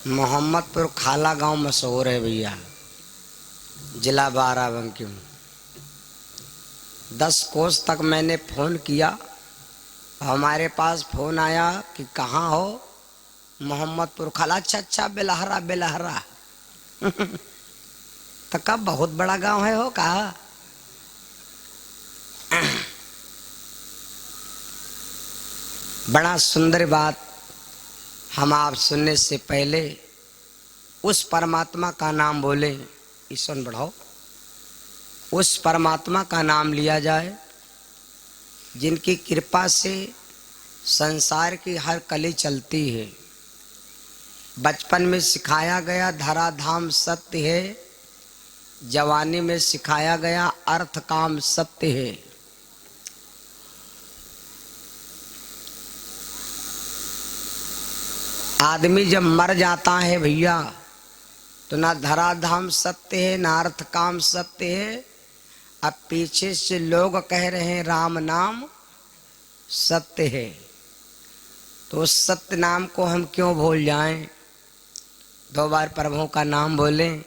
मोहम्मदपुर खाला गांव मशहूर है भैया, जिला बाराबंकी में। 10 कोस तक मैंने फ़ोन किया, हमारे पास फ़ोन आया कि कहाँ हो? मोहम्मदपुर खाला। अच्छा अच्छा, बेलहरा बेलहरा। तो कब बहुत बड़ा गांव है हो कहा? बड़ा सुंदर बात। हम आप सुनने से पहले उस परमात्मा का नाम बोले, ईश्वर बढ़ाओ, उस परमात्मा का नाम लिया जाए जिनकी कृपा से संसार की हर कली चलती है। बचपन में सिखाया गया धराधाम सत्य है, जवानी में सिखाया गया अर्थ काम सत्य है। आदमी जब मर जाता है भैया तो ना धराधाम सत्य है ना अर्थ काम सत्य है। अब पीछे से लोग कह रहे हैं राम नाम सत्य है, तो उस सत्य नाम को हम क्यों भूल जाएं? 2 बार प्रभु का नाम बोलें,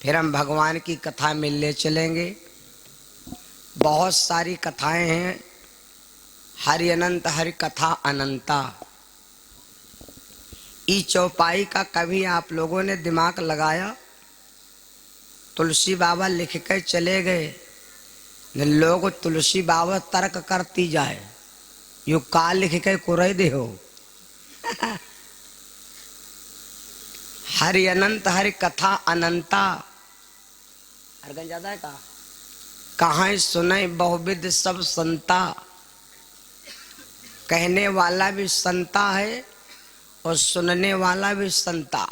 फिर हम भगवान की कथा मिलने चलेंगे। बहुत सारी कथाएं हैं, हरि अनंत हरि कथा अनंता। ई चौपाई का कभी आप लोगों ने दिमाग लगाया? तुलसी बाबा लिख कर चले गए, लोग तुलसी बाबा तर्क करती जाए, यू का लिख के कुरई दे हो। हरि अनंत हरि कथा अनंता। अर्गन ज्यादा है कहा? कहाँ सुने बहुविध सब संता। कहने वाला भी संता है और सुनने वाला भी संता।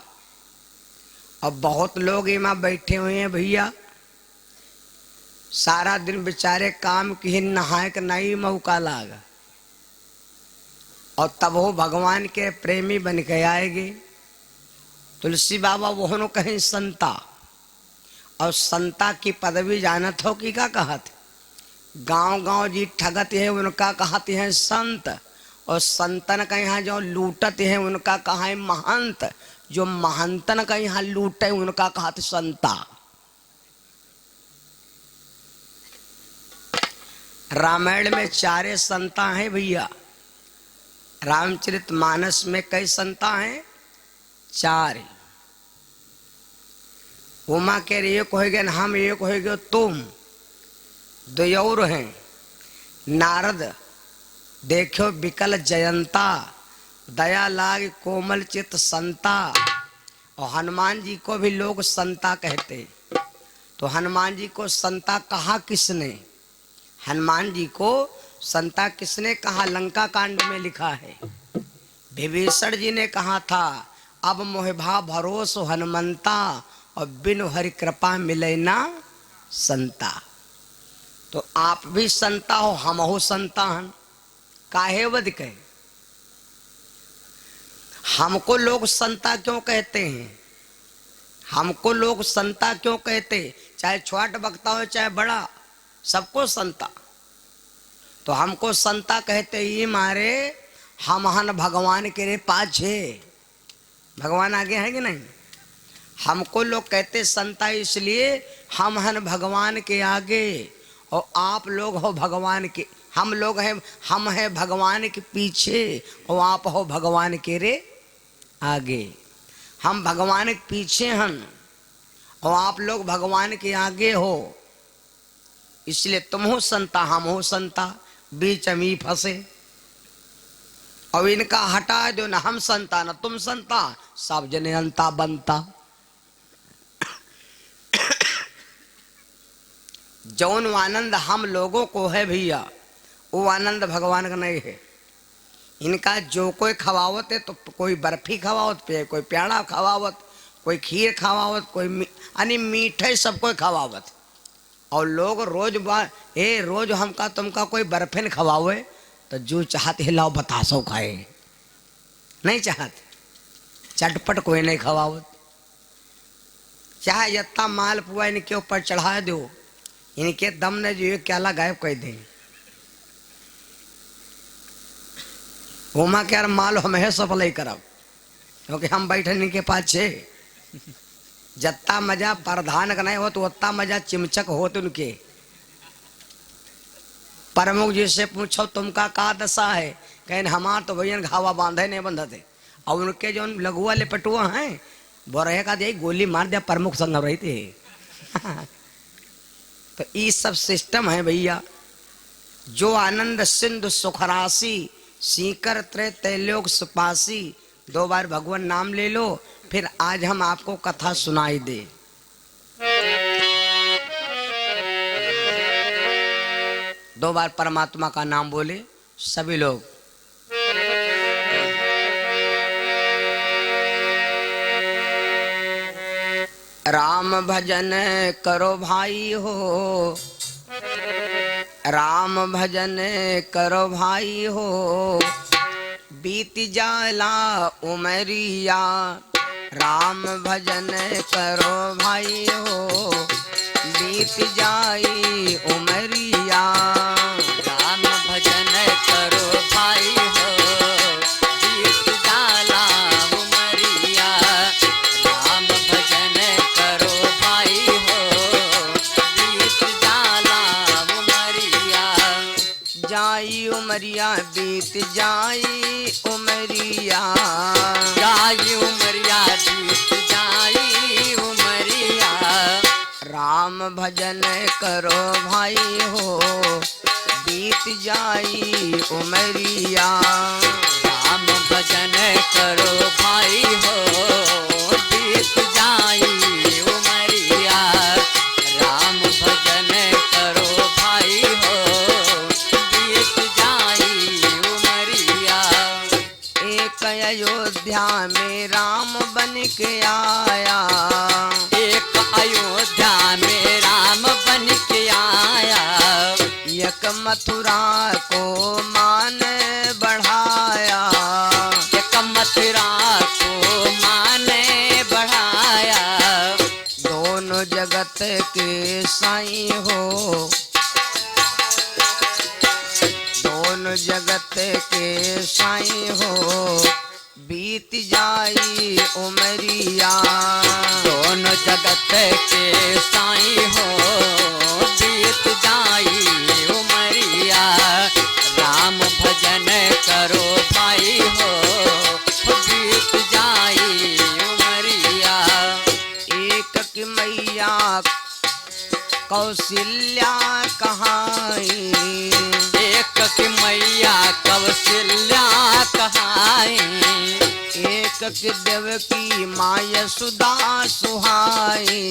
और बहुत लोग यहाँ बैठे हुए हैं भैया, सारा दिन बेचारे काम की नहाए के नहीं मौका लागा, और तब वो भगवान के प्रेमी बन के आएंगे। तुलसी बाबा वो कहें संता, और संता की पदवी जानत हो कि क्या कहत? गांव गांव जी ठगत है उनका कहते हैं संत, और संतन का यहाँ जो लूटत है उनका कहा है महंत, जो महंतन का यहाँ लूटे उनका कहते संता। रामायण में 4 संता हैं भैया, रामचरितमानस में कई संता हैं? 4। उमा कह रही एक होगे हम, एक होगे तुम, 2 और हैं। नारद देखो विकल जयंता, दया लाग कोमल चित संता। और हनुमान जी को भी लोग संता कहते। तो हनुमान जी को संता कहा किसने? हनुमान जी को संता किसने कहा? लंका कांड में लिखा है। विभीषण जी ने कहा था, अब मोहभा भरोस हनुमंता, और बिनु हरि कृपा मिले ना संता। तो आप भी संता हो, हम हो संता हन। काहे वध कहे? हमको लोग संता क्यों कहते हैं? हमको लोग संता क्यों कहते? चाहे छोटा बकता हो चाहे बड़ा, सबको संता। तो हमको संता कहते ही मारे हम हन भगवान के रे पाछे। भगवान आगे है कि नहीं? हमको लोग कहते संता इसलिए हम हन भगवान के आगे, और आप लोग हो भगवान के, हम लोग हैं, हम हैं भगवान के पीछे, और आप हो भगवान के रे आगे। हम भगवान के पीछे हैं और आप लोग भगवान के आगे हो, इसलिए तुम हो संता हम हो संता, बीच में फंसे। और इनका हटा दो, ना हम संता ना तुम संता, सब जने अंता बनता। जौन आनंद हम लोगों को है भैया, वो आनंद भगवान का नहीं है। इनका जो कोई खवावत है, तो कोई बर्फी खवावत पे, कोई प्याड़ा खवावत, कोई खीर खवावत, कोई यानी मीठे सब कोई खवावत। और लोग रोज रोज हमका तुमका कोई बर्फिन खवावे, तो जो चाहते है लाओ बतासो खाए, नहीं चाहते। चटपट कोई नहीं खवावत। चाहे जितना माल पुआ इनके ऊपर चढ़ा दो, इनके दम ने जो क्या गायब कह दें। उमा के यार माल हम है सप्लाई करब, क्योंकि हम बैठने के पाछे जत्ता मजा प्रधान का नहीं हो तो उतना मजा चिमचक हो तो उनके। प्रमुख जी से पूछो तुमका का दशा है, कहें हमार तो भैया घावा बांधे नहीं बंधते। और उनके जो लघुआ लिपटुआ हैं वो रहेगा यही गोली मार दिया प्रमुख संग रही थे। तो ये सब सिस्टम है भैया। जो आनंद सिंधु सुखरासी सीकर त्रैलोक सुपासी। 2 बार भगवान नाम ले लो, फिर आज हम आपको कथा सुनाई दे। दो बार परमात्मा का नाम बोले सभी लोग। राम भजन करो भाई हो, राम भजन करो भाई हो, बीत जाला उमरिया। राम भजन करो भाई हो, बीत जाई उमरिया। राम भजन करो भाई हो, बीत जाला उमरिया। राम भजन करो भाई हो, बीत जाला उमरिया। जाई उमरिया बीत जाई उमरिया। जाई उमरिया बीत जाई उमरिया। राम भजन करो भाई हो, बीत जाई उमरिया। राम भजन करो भाई हो, बीत जाई उमरिया। राम भजन करो भाई हो, बीत जाई उमरिया। एक अयोध्या में राम बन के आया। एक अयोध्या में राम बन के आया। एक मथुरा को मान बढ़ाया। एक मथुरा को माने बढ़ाया। दोनों जगत के साईं हो, दोनों जगत के साईं हो, बीत जाई उमरिया। दोनों जगत के साईं हो, बीत जाई उमरिया। राम भजन करो भाई हो, बीत जाई उमरिया। एक की मैया कौशल्या कहाई। एक की मैया कौशल्या कहाई। एक की देवकी माँ यशोदा सुहाई।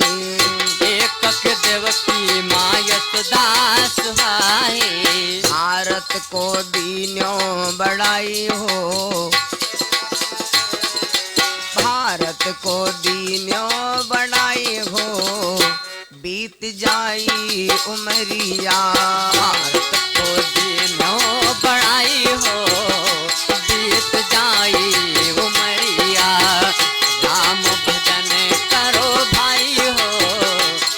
एक की देवकी माँ यशोदा सुहाई। भारत को दीन्यों बढ़ाई हो, भारत को दीन्यों बढ़ाई हो, बीत जाई उमरिया। भारत को दीनों बढ़ाई हो, बीत जाई उमरिया। राम भजन करो भाई हो,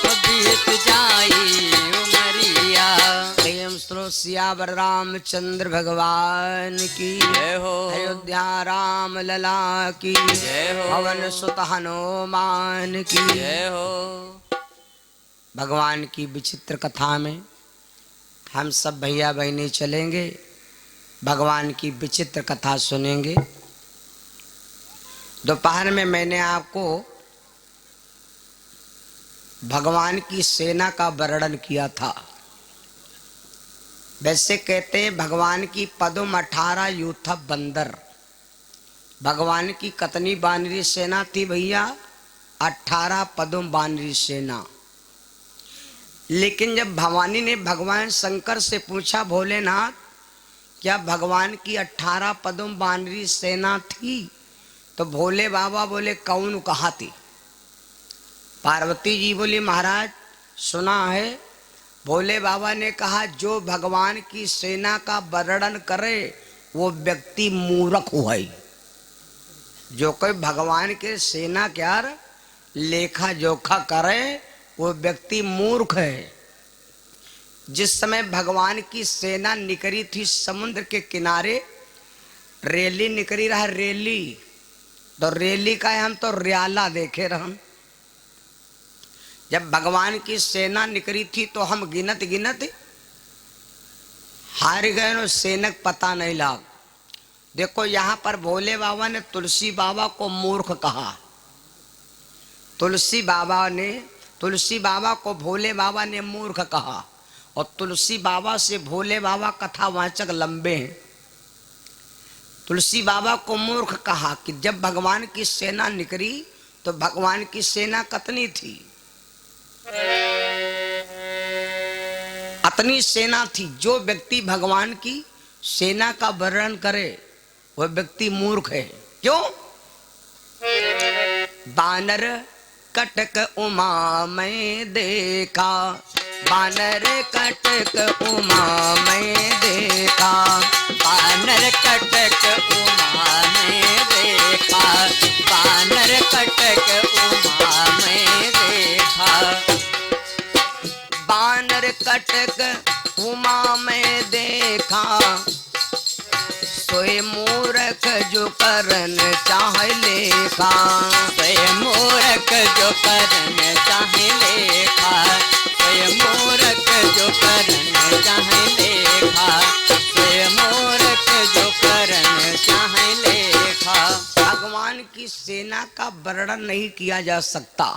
बीत जाई उमरिया। प्रेम श्रो सियावर रामचंद्र भगवान की जय हो, अयोध्या राम लला की जय हो, पवन सुत हनुमान की जय हो। भगवान की विचित्र कथा में हम सब भैया बहनी चलेंगे, भगवान की विचित्र कथा सुनेंगे। दोपहर में मैंने आपको भगवान की सेना का वर्णन किया था। वैसे कहते हैं भगवान की पदुम 18 यूथ बंदर। भगवान की कतनी बानरी सेना थी भैया? 18 पदुम बानरी सेना। लेकिन जब भवानी ने भगवान शंकर से पूछा, भोलेनाथ क्या भगवान की 18 पदुम बानरी सेना थी? तो भोले बाबा बोले कौन कहा थी? पार्वती जी बोली महाराज सुना है। भोले बाबा ने कहा जो भगवान की सेना का वर्णन करे वो व्यक्ति मूर्ख हुआ। जो कोई भगवान के सेना क्या लेखा जोखा करे वो व्यक्ति मूर्ख है। जिस समय भगवान की सेना निकली थी समुद्र के किनारे, रैली निकली रहा रैली, तो रैली का हम तो रैला देखे रहन। जब भगवान की सेना निकली थी तो हम गिनत गिनत हार गए और सेनक पता नहीं लाग। देखो यहाँ पर भोले बाबा ने तुलसी बाबा को मूर्ख कहा। तुलसी बाबा को भोले बाबा ने मूर्ख कहा। और तुलसी बाबा से भोले बाबा कथावाचक लंबे हैं। तुलसी बाबा को मूर्ख कहा कि जब भगवान की सेना निकली तो भगवान की सेना कितनी थी, अतनी सेना थी। जो व्यक्ति भगवान की सेना का वर्णन करे वह व्यक्ति मूर्ख है। क्यों? बानर कटक उमा में देखा, बानर कटक उमा में देखा, बानर कटक उमा में देखा, बानर कटक उमा में देखा, बानर कटक उमा में देखा, सोए मूर्ख जो करन चाह लेखा, सोए मूर्ख जो करन चाहे लेखा, सोए मूर्ख जो करन चाहे लेखा, सोए मूर्ख जो करन चाहे लेखा। भगवान की सेना का वर्णन नहीं किया जा सकता।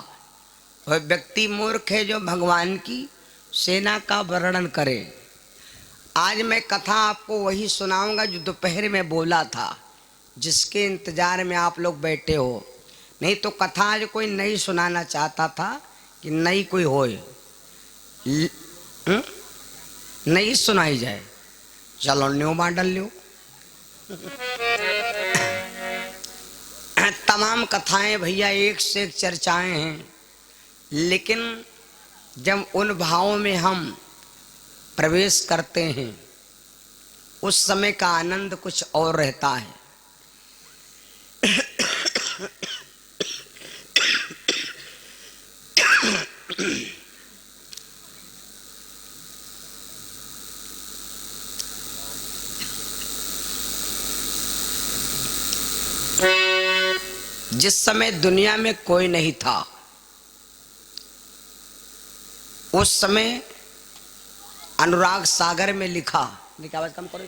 वह व्यक्ति मूर्ख है जो भगवान की सेना का वर्णन करे। आज मैं कथा आपको वही सुनाऊंगा जो दोपहर में बोला था, जिसके इंतजार में आप लोग बैठे हो। नहीं तो कथा आज कोई नई सुनाना चाहता था कि नई कोई होए, नई सुनाई जाए। चलो न्यू मॉडल लो। तमाम कथाएं भैया एक से एक चर्चाएं हैं, लेकिन जब उन भावों में हम प्रवेश करते हैं उस समय का आनंद कुछ और रहता है। जिस समय दुनिया में कोई नहीं था उस समय अनुराग सागर में लिखा, आवाज कम करो।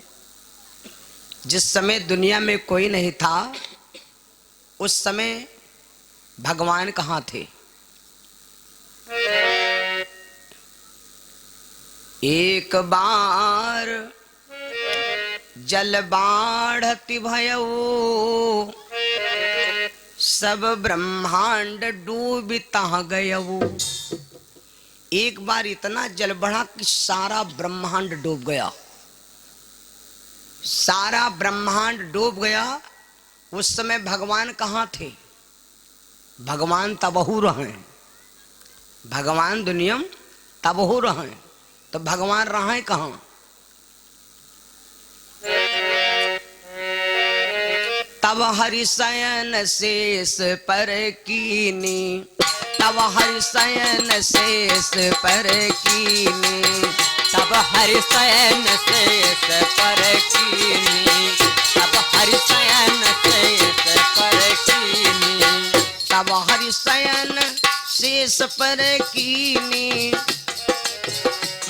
जिस समय दुनिया में कोई नहीं था उस समय भगवान कहाँ थे? एक बार जल बाढ़ति भयऊ, सब ब्रह्मांड डूबिता गयऊ। एक बार इतना जल बढ़ा कि सारा ब्रह्मांड डूब गया, सारा ब्रह्मांड डूब गया। उस समय भगवान कहाँ थे? भगवान तबहू रहे, भगवान दुनिया तबहू रहे, तो भगवान रहे कहाँ? तब हरिशयन शेष पर कीनी, तब हरिशयन शेष पर कीनी, तब हरिशयन शेष पर कीनी, तब हरिशयन शेष पर कीनी, तब हरिशयन शेष पर कीनी।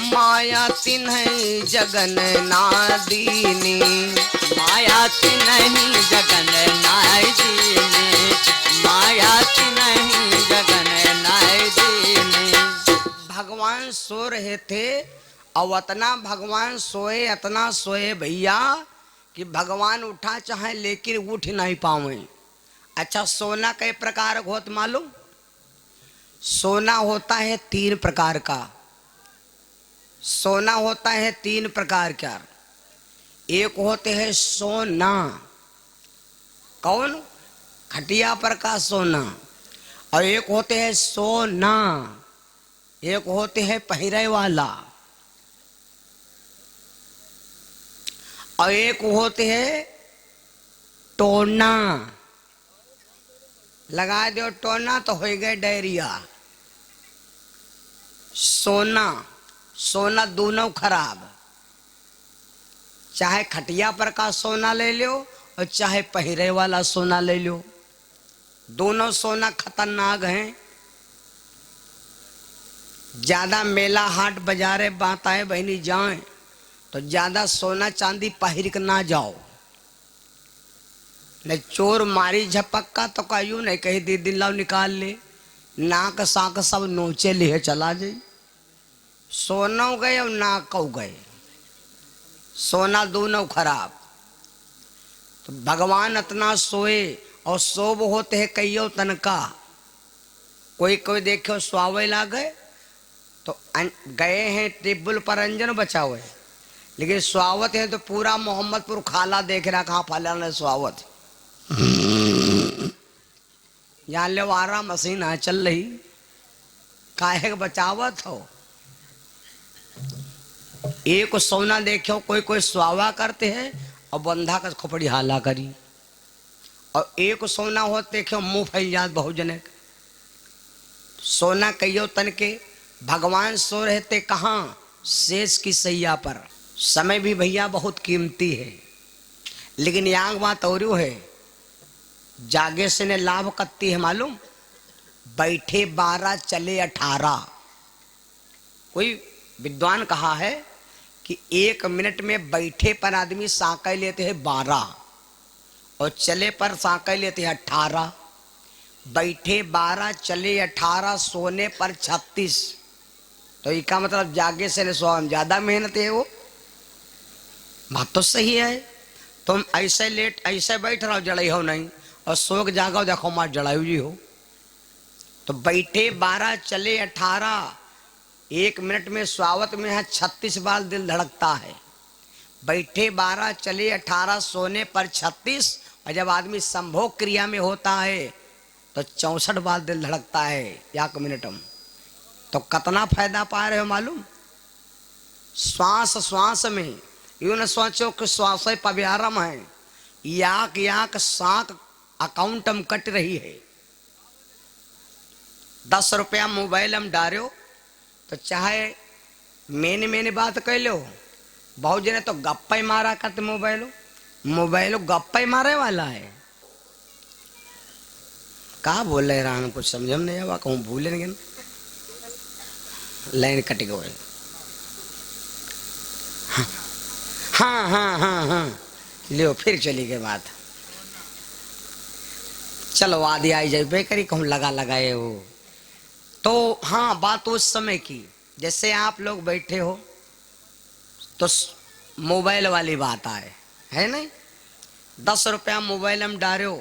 माया तिन्ह जगन नादीनी, माया तिन्हि जगन नाय दीनी, माया तिन्हि जगन नाय दीनी। भगवान सो रहे थे और अतना भगवान सोए, अतना सोए भैया कि भगवान उठा चाहे लेकिन उठ नहीं पावे। अच्छा, सोना कई प्रकार का होता मालूम? सोना होता है 3 प्रकार का। सोना होता है 3 प्रकार का। एक होते हैं सोना, कौन? खटिया पर का सोना। और एक होते हैं सोना, एक होते हैं पहिरे वाला, और एक होते हैं टोना। लगा दो टोना तो हो गए डायरिया। सोना, सोना दोनों खराब। चाहे खटिया पर का सोना ले लो और चाहे पहिरे वाला सोना ले लो। दोनों सोना खतरनाक हैं। ज्यादा मेला हाट बाजारे बाताए बहनी जाए तो ज्यादा सोना चांदी पहिर के ना जाओ, न चोर मारी झपक का तो कहियो नहीं कही दीदी लाओ निकाल ले, नाक साक सब नोचे लिए चला जाई। सोना गए और नाक गए, सोना दोनों खराब। तो भगवान इतना सोए और सोब होते हैं कईयो तनका। कोई कोई देखो स्वावे ला गए तो गए हैं टेबल पर अंजन बचा हुए, लेकिन स्वावत है तो पूरा मोहम्मदपुर खाला देख रहा कहाँ फलाना स्वावत। यहाँ ले वारा मशीन है चल रही, काहे का बचावत हो। एक सोना देखो कोई कोई स्वावा करते हैं और बंधा का खोपड़ी हाला करी, और एक सोना हो देखो मुंह फैल जात बहुत जने। सोना कहियो तन के भगवान सो रहते कहाँ, शेष की सैया पर। समय भी भैया बहुत कीमती है, लेकिन यहाँ बात और है, जागे से ने लाभ कत्ती है मालूम, बैठे 12 चले 18। कोई विद्वान कहा है कि 1 मिनट में बैठे पर आदमी सांकल लेते हैं 12 और चले पर सांकल लेते हैं 18। बैठे 12 चले 18 सोने पर 36। तो इसका मतलब जागे से ने सो ज्यादा मेहनत है वो। बात तो सही है, तुम ऐसे लेट ऐसे बैठ रहो जड़ाई हो नहीं, और सोक जागो देखो मार जड़ायु जी हो। तो बैठे 12 चले 18, 1 मिनट में स्वावत में है 36 बार दिल धड़कता है। बैठे 12 चले 18 सोने पर 36, और जब आदमी संभोग क्रिया में होता है तो 64 बार दिल धड़कता है 1 मिनट में। तो कितना फायदा पा रहे हो मालूम। श्वास श्वास में यूं न सोचो कि श्वास पव्यारम है, याक याक साक अकाउंट में कट रही है। 10 रुपया मोबाइल में डालो तो चाहे मैंने बात कर लो, बहुत जने तो गप्पा ही मारा करते मोबाइल गप्पा ही मारे वाला है। कहा बोल रहे राम, कुछ समझ में नहीं आवा, कहूँ भूलेंगे लाइन कट गए। हाँ हाँ हाँ हाँ लियो फिर चली गई बात। चलो आदि आई जाए बेकरी कहूँ लगा लगाए हो। तो हाँ बात उस समय की, जैसे आप लोग बैठे हो तो मोबाइल वाली बात आए है नहीं, 10 रुपया मोबाइल में डालो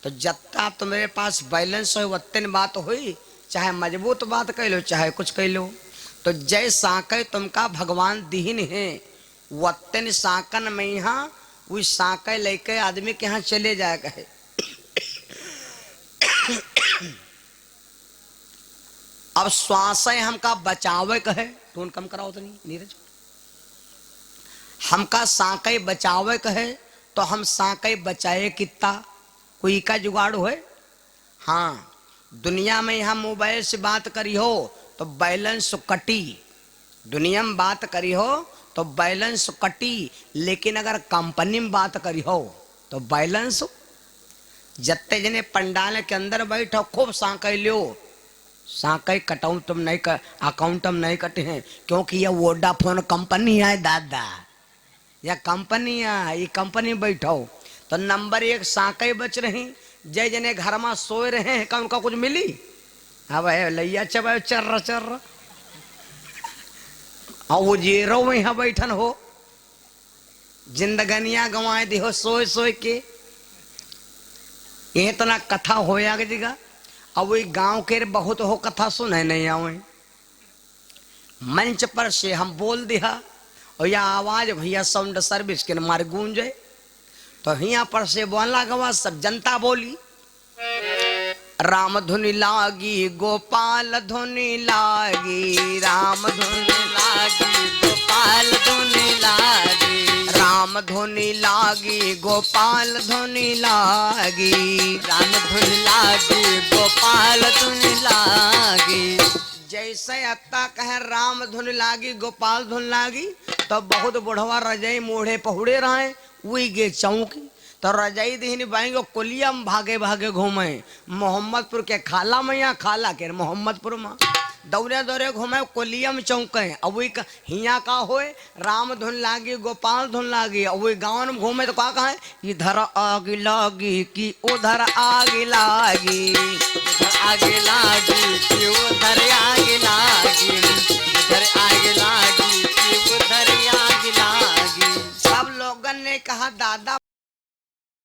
तो जत्ता तुम्हारे पास बैलेंस हो वत्तन बात हुई, चाहे मजबूत बात कह लो चाहे कुछ कह लो। तो जय साकै तुमका भगवान दीन है, वत्तन साकन में यहाँ वो साकै लेके आदमी के यहाँ चले जाए कहे। अब श्वास हमका बचावे कहे तो उन कम कराओ तो नहीं नीरज, हमका साकै बचावे कहे तो हम साकै बचाए कितना, कोई का जुगाड़ है। हाँ दुनिया में यहाँ मोबाइल से बात करी हो तो बैलेंस कटी, दुनिया में बात करी हो तो बैलेंस कटी, लेकिन अगर कंपनी में बात करी हो तो बैलेंस। जत्ते जने पंडाल के अंदर बैठो खूब साकै लियो, साकै कटाऊ तुम नहीं कर अकाउंट में नहीं कटे हैं, क्योंकि ये वोडाफोन कंपनी है दादा, या कंपनी है, ये कंपनी बैठो तो नंबर 1 साकै बच रही। जय जने घर में सोए रहे हैं का उनका कुछ मिली, अब लैया चबा चर्र चर्र, और वो जेरो में यहाँ बैठन हो, जिंदगनिया गंवाए दी हो सोए सोए के। ये इतना कथा होया जगह, अब वही गांव के बहुत हो कथा सुने नहीं आवे, मंच पर से हम बोल दिया और यह आवाज भैया साउंड सर्विस के मार गूंजे, तो यहाँ पर से बोलना गवा सब जनता बोली। राम धुनि लागी गोपाल धुनि लागी, राम धुनि लागी गोपाल धुनि लागी, राम धुनि लागी गोपाल धुनि लागी, राम धुनि लागी गोपाल धुनि लागी। जैसे अत्ता कहे राम धुन लागी गोपाल धुन लागी, तो बहुत बुढ़वा रजई मोढ़े पहुड़े रहे वही गे चौकी। तो तो रजाई दीनी बाएंगे कोलिया में भागे भागे घूमे मोहम्मदपुर के खाला में या खाला के मोहम्मदपुर में दौरे दौरे घूमे कोलिया में चौके अब वही हिया का होए राम धुन लागी गोपाल धुन लागी अब वही गाँव में घूमे तो का कहा इधर आग लागी कि उधर आग लागी इधर आगे लागी कि उधर आगे लागी, इधर आगे लागी कि उधर आगे लागी। सब लोगन ने कहा दादा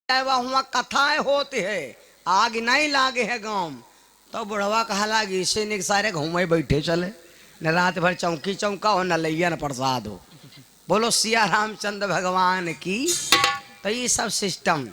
वहाँ कथाएं होती है आग नहीं लागे है गाँव। तो बुढ़वा कहा लागी इसे निक सारे घूमे बैठे चले न रात भर चौकी चौका हो न लैया न प्रसाद हो। बोलो सिया रामचंद्र भगवान की। तो ये सब सिस्टम